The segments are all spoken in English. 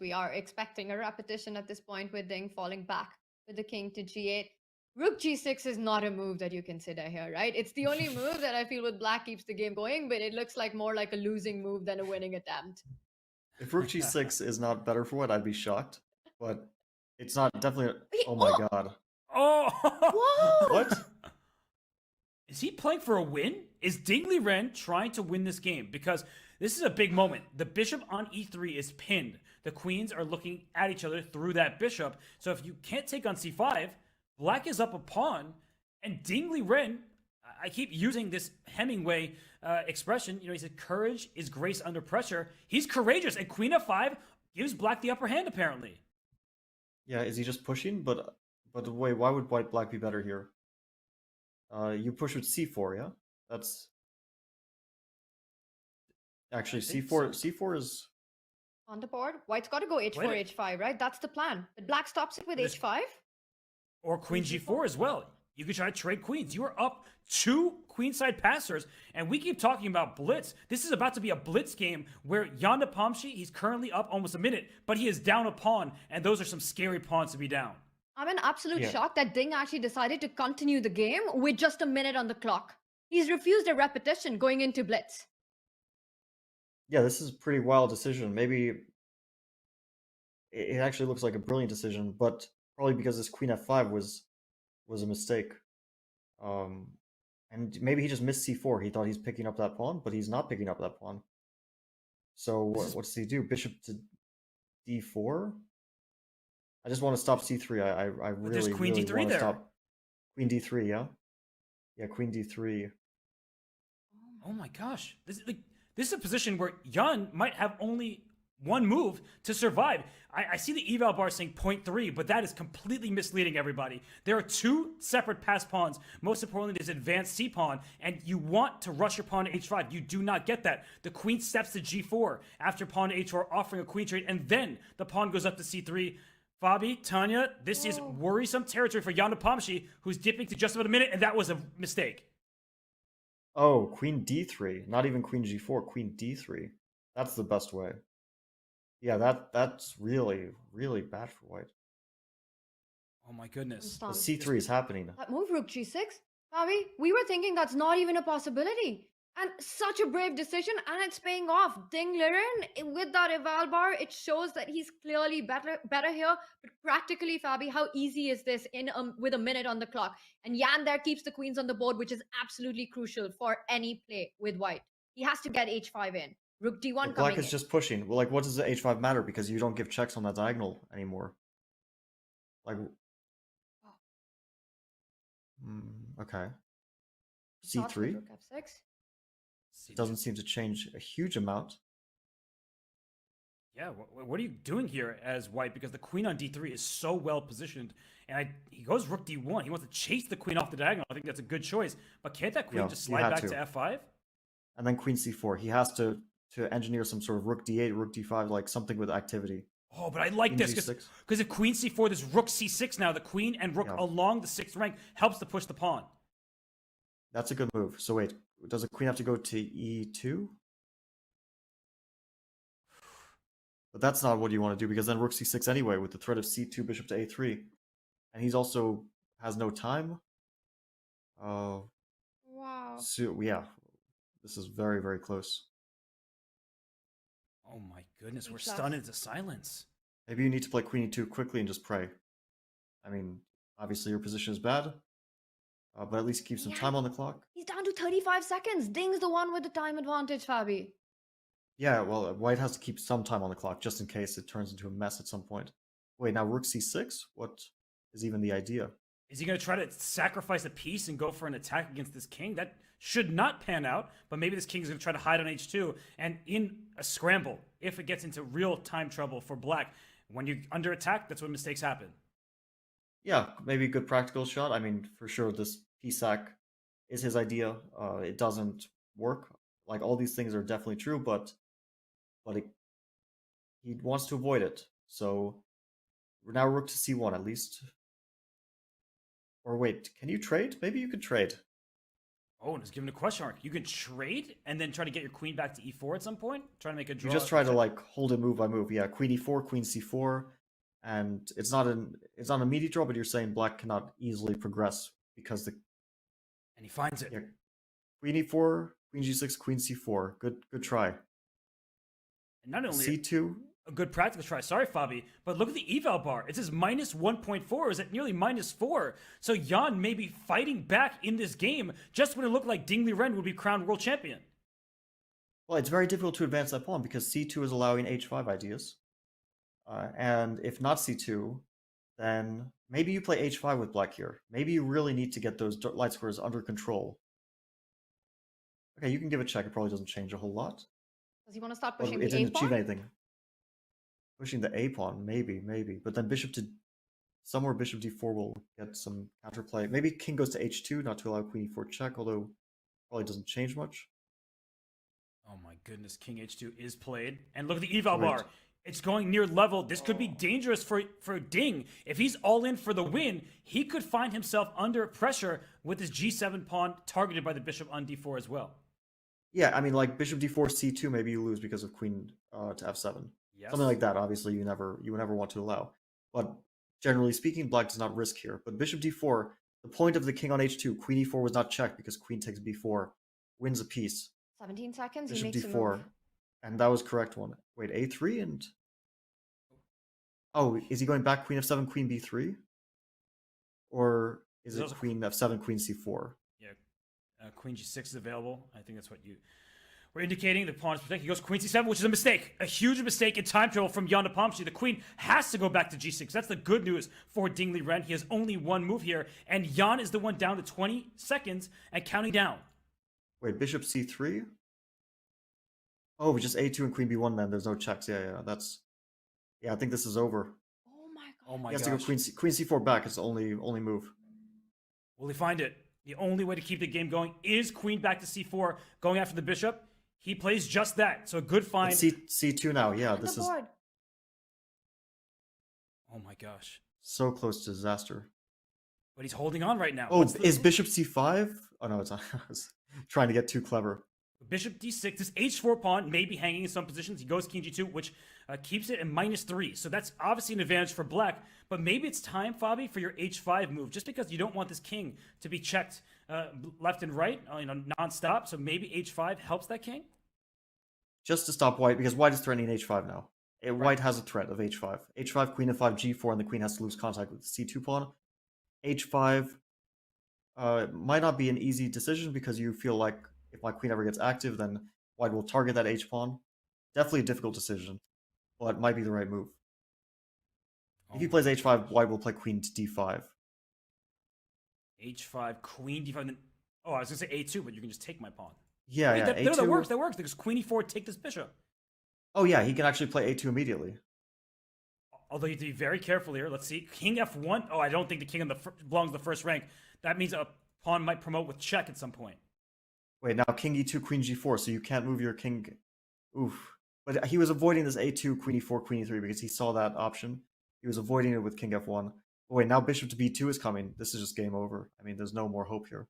We are expecting a repetition at this point with Ding falling back with the king to g8. Rook g6 is not a move that you consider here, right? It's the only move that I feel with black keeps the game going, but it looks like more like a losing move than a winning attempt. If rook g6 is not better for white, I'd be shocked. But it's not definitely. Oh my god. Oh! Whoa! What? Is he playing for a win? Is Ding Liren trying to win this game? Because this is a big moment. The bishop on e3 is pinned. The queens are looking at each other through that bishop. So if you can't take on c5, black is up a pawn, and Ding Liren, I keep using this Hemingway expression, he said courage is grace under pressure. He's courageous, and queen f5 gives black the upper hand, apparently. Yeah, is he just pushing? But wait, why would black be better here? You push with c4, yeah? That's actually c4. So. C4 is on the board. White's got to go h4, h5, right? That's the plan. But black stops it with h5. Or queen g4 as well. You could try to trade queens. You are up 2 queenside passers, and we keep talking about blitz. This is about to be a blitz game where Ian Nepomniachtchi, he's currently up almost a minute, but he is down a pawn, and those are some scary pawns to be down. I'm in absolute shock that Ding actually decided to continue the game with just a minute on the clock. He's refused a repetition going into blitz. Yeah, this is a pretty wild decision. Maybe it actually looks like a brilliant decision, but probably because this queen f5 was a mistake. And maybe he just missed c4. He thought he's picking up that pawn, but he's not picking up that pawn. So what does he do? Bishop to d4? I just want to stop c3. I really, there's queen really d3 want to there. stop queen d3, yeah? Yeah, queen d3. Oh my gosh. This is a position where Ian might have only one move to survive. I see the eval bar saying 0.3, but that is completely misleading everybody. There are 2 separate pass pawns. Most importantly, there's advanced c pawn, and you want to rush your pawn to h5. You do not get that. The queen steps to g4 after pawn to h4, offering a queen trade, and then the pawn goes up to c3. Fabi, Tanya, this is worrisome territory for Ian Nepomniachtchi, who's dipping to just about a minute, and that was a mistake. Oh, queen d3. Not even queen g4, queen d3. That's the best way. Yeah, that's really, really bad for white. Oh my goodness. The c3 is happening. That move, rook g6? Fabi, we were thinking that's not even a possibility. And such a brave decision, and it's paying off. Ding Liren, with that eval bar, it shows that he's clearly better here. But practically, Fabi, how easy is this with a minute on the clock? And Ian there keeps the queens on the board, which is absolutely crucial for any play with white. He has to get h5 in. Rook d1 coming in. Black is just pushing. Well, like, what does the h5 matter? Because you don't give checks on that diagonal anymore. Like, okay. c3. Rook f6. Doesn't seem to change a huge amount. Yeah, what are you doing here as white? Because the queen on d3 is so well positioned, and he goes rook d1. He wants to chase the queen off the diagonal. I think that's a good choice. But can't that queen just slide back to f5? And then queen c4. He has to engineer some sort of rook d8, rook d5, like something with activity. Oh, but I like this because if queen c4, there's rook c6 now. The queen and rook along the 6th rank helps to push the pawn. That's a good move. So wait, does the queen have to go to e2? But that's not what you want to do, because then rook c6 anyway, with the threat of c2, bishop to a3. And he's also has no time. Wow. So yeah, this is very, very close. Oh my goodness, we're stunned into silence. Maybe you need to play queen e2 quickly and just pray. I mean, obviously your position is bad, but at least keep some time on the clock. He's down to 35 seconds. Ding's the one with the time advantage, Fabi. Yeah, well, white has to keep some time on the clock, just in case it turns into a mess at some point. Wait, now rook c6? What is even the idea? Is he going to try to sacrifice a piece and go for an attack against this king? That should not pan out, but maybe this king is going to try to hide on h2. And in a scramble, if it gets into real time trouble for black, when you're under attack, that's when mistakes happen. Yeah, maybe a good practical shot. I mean, for sure, this piece sack is his idea. It doesn't work. Like, all these things are definitely true, but he wants to avoid it. So now rook to c1 at least. Or wait, can you trade? Maybe you could trade. Oh, and it's given a question mark. You can trade and then try to get your queen back to e4 at some point. Try to make a draw. You just try to like hold it move by move. Yeah, queen e4, queen c4, and it's not an immediate draw, but you're saying black cannot easily progress because the And he finds it. yeah, queen e4, queen g6, queen c4. Good try. And not only c2. a good practical try. Sorry, Fabi, but look at the eval bar. It says minus 1.4. Is it nearly minus 4? So Jan may be fighting back in this game just when it looked like Ding Liren would be crowned world champion. Well, it's very difficult to advance that pawn because c2 is allowing h5 ideas. And if not c2, then maybe you play h5 with black here. Maybe you really need to get those light squares under control. Okay, you can give it a check. It probably doesn't change a whole lot. Does he want to start But pushing it the didn't achieve a-pawn? anything. Pushing the a pawn, maybe. But then bishop to somewhere bishop d4 will get some counterplay. Maybe king goes to h2, not to allow queen e4 check, although probably doesn't change much. Oh my goodness, king h2 is played. And look at the eval Great. bar. It's going near level. This could be dangerous for Ding. If he's all in for the win, he could find himself under pressure with his g7 pawn targeted by the bishop on d4 as well. Yeah, I mean, like bishop d4, c2, maybe you lose because of queen to f7. Yes. Something like that, obviously, you would never want to allow. But generally speaking, black does not risk here. But bishop d4, the point of the king on h2, queen e4 was not checked because queen takes b4, wins a piece. 17 seconds, he Bishop makes a d4, move. and that was correct one. Wait, a3 and... Oh, is he going back queen f7, queen b3? Or is it queen f7, queen c4? Yeah, queen g6 is available. I think that's what you were indicating. The pawn is protected. He goes queen c7, which is a mistake. A huge mistake in time trouble from Ian Nepomniachtchi. The queen has to go back to g6. That's the good news for Ding Liren. He has only one move here, and Jan is the one down to 20 seconds and counting down. Wait, bishop c3? Oh, just a2 and queen b1 then. There's no checks. Yeah, that's... Yeah, I think this is over. Oh my god. Oh my He has gosh. to go queen c4 back. It's the only move. Will he find it? The only way to keep the game going is queen back to c4, going after the bishop. He plays just that. So a good find. c2 now. Yeah, On this the is board. Oh my gosh. so close to disaster. But he's holding on right now. Oh, What's the- is bishop c5? Oh no, it's not. I was trying to get too clever. Bishop d6. This h4 pawn may be hanging in some positions. He goes king g2, which keeps it at -3. So that's obviously an advantage for black. But maybe it's time, Fabi, for your h5 move, just because you don't want this king to be checked left and right, non-stop. So maybe h5 helps that king? Just to stop white, because white is threatening h5 now. White has a threat of h5. h5, queen f5, g4, and the queen has to lose contact with the c2 pawn. h5 might not be an easy decision because you feel like if my queen ever gets active, then white will target that h-pawn. Definitely a difficult decision, but might be the right move. If he plays h5, white will play queen to d5. h5, queen d5. Then, I was going to say a2, but you can just take my pawn. Yeah, Wait, yeah. that a2. works. That works. Because queen e4, take this bishop. Oh yeah, he can actually play a2 immediately. Although you have to be very careful here. Let's see. King f1. Oh, I don't think the king belongs to the first rank. That means a pawn might promote with check at some point. Wait, now king e2, queen g4, so you can't move your king. Oof. But he was avoiding this a2, queen e4, queen e3 because he saw that option. He was avoiding it with king f1. But wait, now bishop to b2 is coming. This is just game over. I mean, there's no more hope here.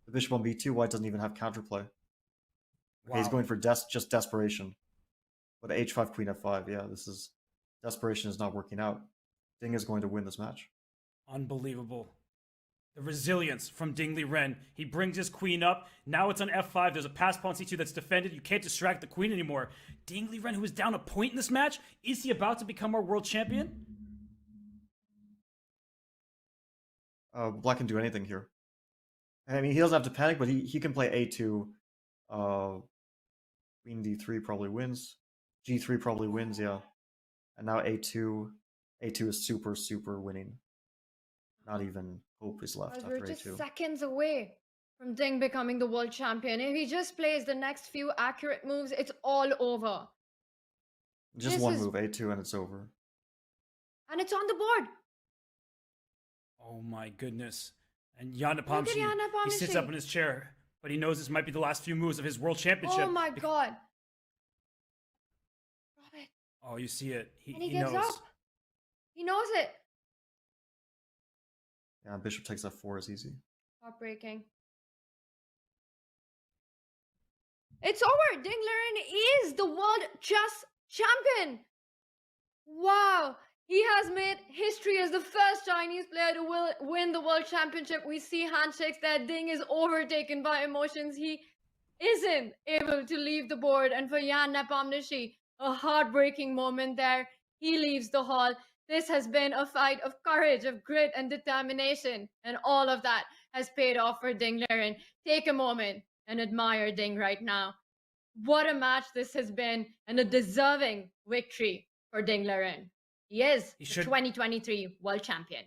The bishop on b2, white doesn't even have counterplay. Okay, he's going for just desperation. But h5, queen f5, yeah, this is... Desperation is not working out. Ding is going to win this match. Unbelievable. The resilience from Ding Liren. He brings his queen up. Now it's on f5. There's a pass pawn c2 that's defended. You can't distract the queen anymore. Ding Liren, who is down a point in this match, is he about to become our world champion? Black can do anything here. I mean, he doesn't have to panic, but he can play a2. Queen d3 probably wins. g3 probably wins, yeah. And now a2. a2 is super, super winning. Not even hope is left after We're just a2. seconds away from Ding becoming the world champion. If he just plays the next few accurate moves, it's all over. Just This one is- move, a2, and it's over. And it's on the board. Oh my goodness. And Ian Look at Nepomniachtchi, Ian he sits Nepomniachtchi. up in his chair, but he knows this might be the last few moves of his world championship. Oh my god. Drop it. Oh, you see it. And he He gives knows. up. He knows it. Yeah, bishop takes f4 is easy. Heartbreaking. It's over. Ding Liren is the world chess champion. Wow. He has made history as the first Chinese player to win the world championship. We see handshakes that Ding is overtaken by emotions. He isn't able to leave the board. And for Ian Nepomniachtchi, a heartbreaking moment there. He leaves the hall. This has been a fight of courage, of grit and determination. And all of that has paid off for Ding Liren. Take a moment and admire Ding right now. What a match this has been, and a deserving victory for Ding Liren. He is the 2023 world champion.